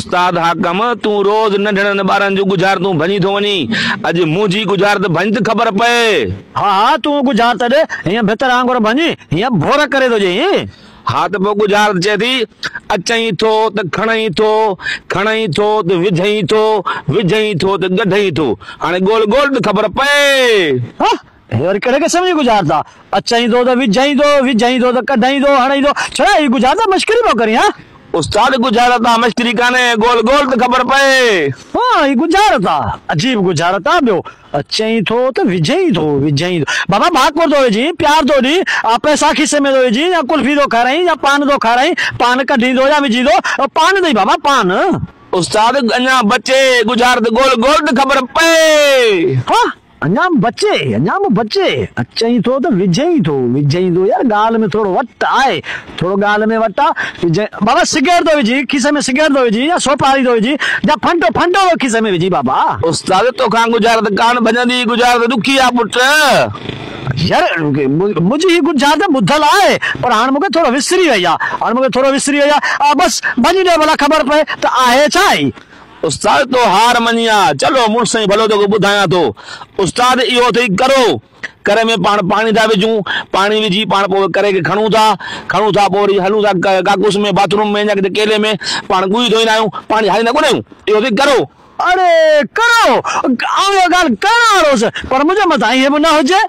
उस्ताद हाकम तू रोज नंढड़न ॿारनि जो गुज़ार तू भञी थो वञी, अॼु मुंहिंजी गुज़ार त भञ त ख़बर पए। हाँ तू गुज़ार तॾे हीअं भितर आंगुर भञी हीअं भोर करे थो ॼई। हाँ त पोइ गुज़ार चए थी अचई थो त खणई थो, खणई थो त विझई थो, विझई थो त गढई थो, हाणे गोल गोल त ख़बर पए। वरी कहिड़े क़िस्म जी गुज़ार था? अचई थो त विझई थो, विझई थो त कढई थो, हणई थो, छा हीअ गुज़ार त मश्करी पियो करी? हाँ उस्ताद गुज़ार था मश्करी कान्हे, गोल गोल त ख़बर पए। हाँ हीअ गुज़ार था, अजीब गुज़ार था। ॿियो अचई थो त विझई थो, विझई थो, बाबा भाकुर थो विझी, प्यार थो ॾी, पैसा खीसे में थो विझी, या कुल्फी थो खाराई, या पान थो खाराई, पान कढी थो या विझी थो, पान अथई बाबा पान। उस्ताद अञा बचे गुज़ार त गोल गोल त ख़बर पए। हाँ अञा बचे, अचई थो त विझई थो, विझई थो, यार ॻाल्हि में थोरो वट आहे, थोरो ॻाल्हि में वट आहे। बाबा सिगरेट थो विझी, खीसे में सिगरेट थो विझी, या सोपारी थो विझी, या फंटो खीसे में विझी बाबा। उस्ताद तोखां गुज़ार त कान भॼंदी, गुज़ार त ॾुखी आहे पुट। यार मुंहिंजी ही गुज़ार त ॿुधल आहे, पर हाणे मूंखे थोरो विसरी वई आहे, बस भॼी ॾे भला ख़बर पए त आहे छा आहे। उस्ताद तो हार मञी आहे, चलो मुड़ुस जी भलो तोखे ॿुधायां थो। उस्ताद इहो अथई करो, करे में पाण पाणी था विझूं, पाणी विझी पाण पोइ करे खे खणूं था, पोइ वरी हलूं था काकूस में, बाथरूम में, या किथे केले में, पाण गुई धोईंदा आहियूं, पाणी हारींदा कोन आहियूं, इहो अथई करो। अरे करो, आउं इहा ॻाल्हि करण वारोसि, पर मुंहिंजे मथां ईअं बि न हुजे।